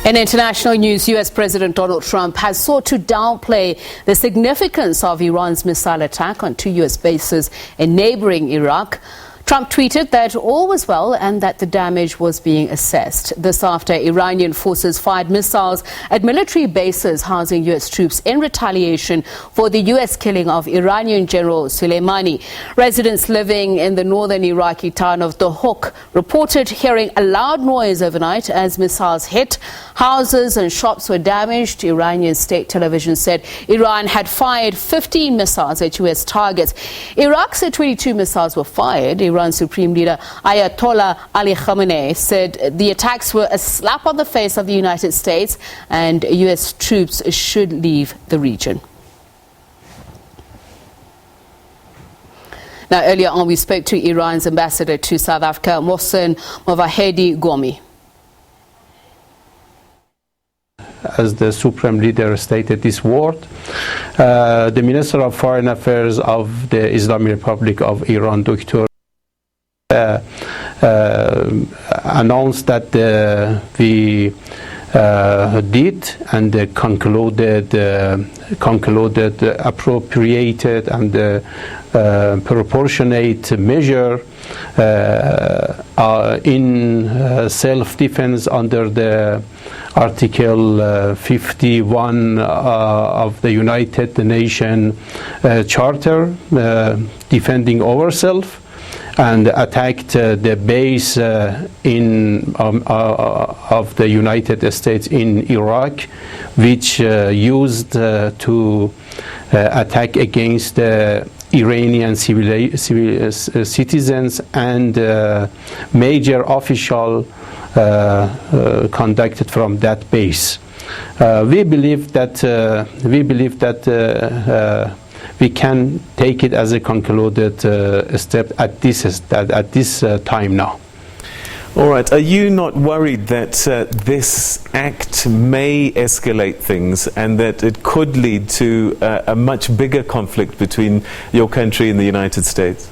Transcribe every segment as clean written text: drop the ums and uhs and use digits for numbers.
In international news, U.S. President Donald Trump has sought to downplay the significance of Iran's missile attack on two U.S. bases in neighbouring Iraq. Trump tweeted that all was well and that the damage was being assessed. This after Iranian forces fired missiles at military bases housing U.S. troops in retaliation for the U.S. killing of Iranian General Soleimani. Residents living in the northern Iraqi town of Dohuk reported hearing a loud noise overnight as missiles hit. Houses and shops were damaged. Iranian state television said Iran had fired 15 missiles at U.S. targets. Iraq said 22 missiles were fired. Iran's Supreme Leader Ayatollah Ali Khamenei said the attacks were a slap on the face of the United States and U.S. troops should leave the region. Now, earlier on, we spoke to Iran's ambassador to South Africa, Mohsen Movahedi Gomi. As the Supreme Leader stated this word, the Minister of Foreign Affairs of the Islamic Republic of Iran, Dr. announced that we did and concluded appropriated and proportionate measure in self-defense under the Article 51 of the United Nations Charter, defending ourselves, and attacked the base of the United States in Iraq, which used to attack against the Iranian citizens and major official conducted from that base. We believe that we can take it as a concluded step at this time now. All right. Are you not worried that this act may escalate things and that it could lead to a much bigger conflict between your country and the United States?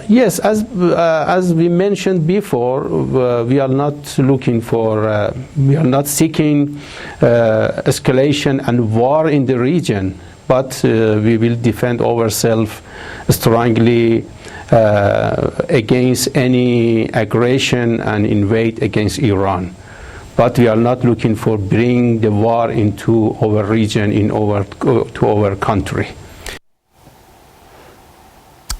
Yes, as we mentioned before, we are not looking for, we are not seeking escalation and war in the region, but we will defend ourselves strongly against any aggression and invade against Iran. But we are not looking for bring the war into our region, to our country.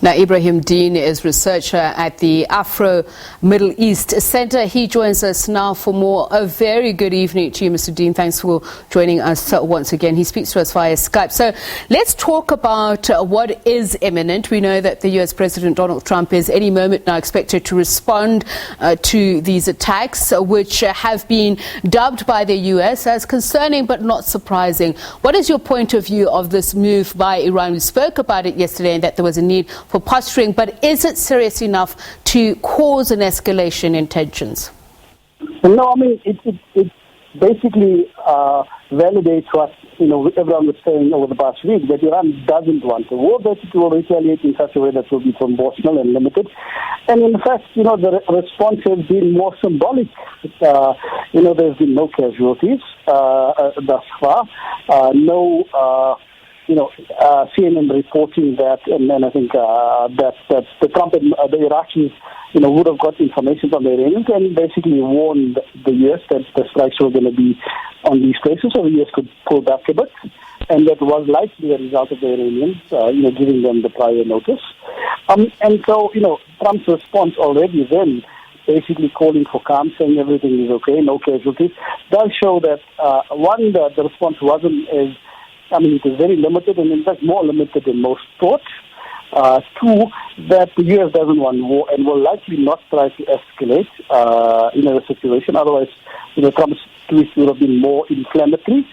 Now, Ebrahim Deen is researcher at the Afro-Middle East Centre. He joins us now for more. A very good evening to you, Mr. Deen. Thanks for joining us once again. He speaks to us via Skype. So let's talk about what is imminent. We know that the U.S. President Donald Trump is any moment now expected to respond to these attacks, which have been dubbed by the U.S. as concerning but not surprising. What is your point of view of this move by Iran? We spoke about it yesterday and that there was a need for posturing, but is it serious enough to cause an escalation in tensions? No, I mean, it basically validates what, everyone was saying over the past week, that Iran doesn't want a war, that it will retaliate in such a way that will be proportional and limited. And in fact, the response has been more symbolic. There's been no casualties thus far, no CNN reporting that, and I think that the Trump and the Iraqis, would have got information from the Iranians and basically warned the U.S. that the strikes were going to be on these places, so the U.S. could pull back a bit, and that was likely a result of the Iranians, giving them the prior notice. And so, Trump's response already then, basically calling for calm, saying everything is okay, no casualties, does show that, one, the response wasn't as, it is very limited, and in fact more limited than most thought. Two, that the U.S. doesn't want war and will likely not try to escalate, the situation. Otherwise, Trump's tweets would have been more inflammatory.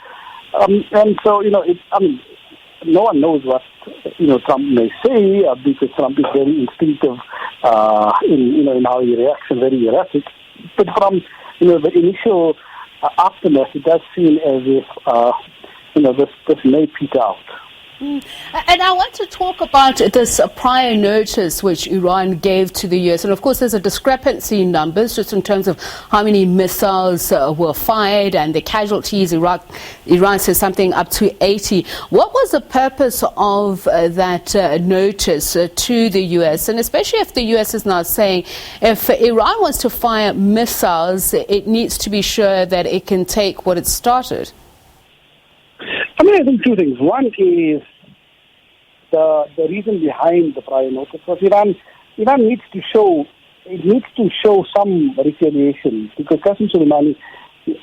And so, no one knows what, Trump may say, because Trump is very instinctive, in how he reacts and very erratic. But from, the initial aftermath, it does seem as if, this may peter out. And I want to talk about this prior notice which Iran gave to the US. And of course, there's a discrepancy in numbers just in terms of how many missiles were fired and the casualties. Iran says something up to 80. What was the purpose of that notice to the US? And especially if the US is now saying if Iran wants to fire missiles, it needs to be sure that it can take what it started. I mean, I think two things. One is the reason behind the prior notice was Iran needs to show some retaliation, because Qasem Soleimani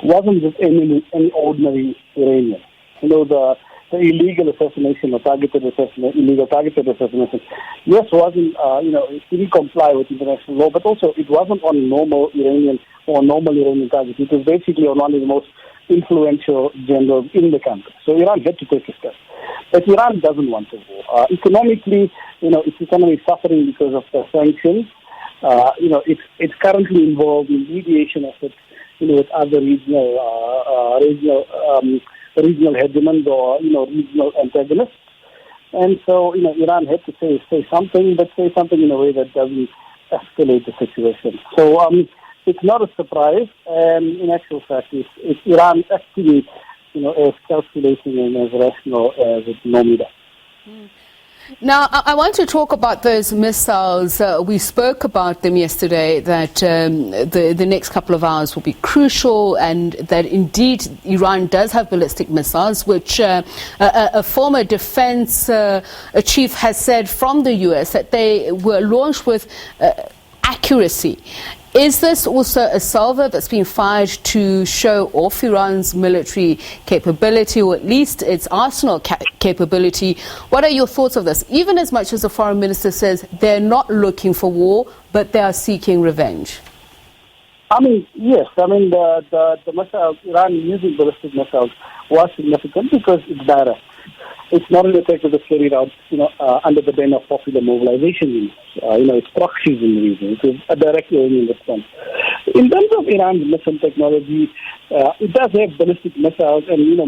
wasn't just any ordinary Iranian. You know, the illegal assassination or illegal targeted assassination, yes, wasn't, it didn't comply with international law, but also it wasn't on normal Iranian targets. It was basically on one of the most influential generals in the country. So Iran had to take a step. But Iran doesn't want a war. Economically, its economy is suffering because of the sanctions. It's currently involved in mediation efforts, with other regional hegemons or, regional antagonists. And so, Iran had to say something, but say something in a way that doesn't escalate the situation. So, it's not a surprise, and in actual fact, it's Iran actually, as calculating and as rational as it normally does. Now, I want to talk about those missiles. We spoke about them yesterday, that the next couple of hours will be crucial, and that indeed Iran does have ballistic missiles, which a former defense chief has said from the US that they were launched with accuracy. Is this also a salvo that's been fired to show off Iran's military capability, or at least its arsenal capability? What are your thoughts of this? Even as much as the foreign minister says they're not looking for war, but they are seeking revenge. I mean, yes. I mean, the missiles, Iran using ballistic missiles was significant because it's direct. It's not an attack that was carried out, under the banner of popular mobilization. It's proxies in the region. It was a direct Iranian response. In terms of Iran's missile technology, it does have ballistic missiles, and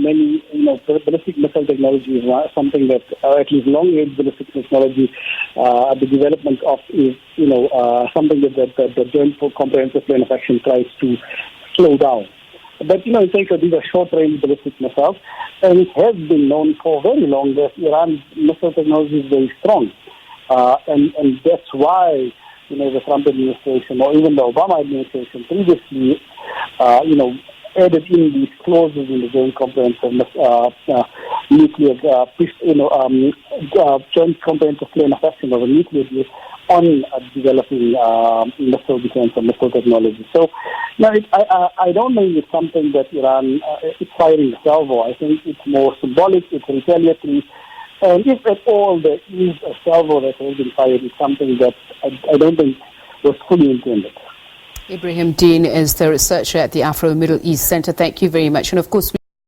ballistic missile technology is something that, at least long-range ballistic technology, the development of is, something that the Joint Comprehensive Plan of Action tries to slow down. But, these are short-range ballistic missiles, and it has been known for very long that Iran's missile technology is very strong. And that's why, the Trump administration or even the Obama administration previously, added in these clauses in the Joint Comprehensive Joint Comprehensive Plan of Action of a nuclear deal on developing missile defense and missile technology. So, I don't think it's something that Iran is firing a salvo. I think it's more symbolic, it's retaliatory, and if at all there is a salvo that has been fired, it's something that I don't think was fully intended. Ebrahim Deen is the researcher at the Afro-Middle East Centre. Thank you very much. And of course,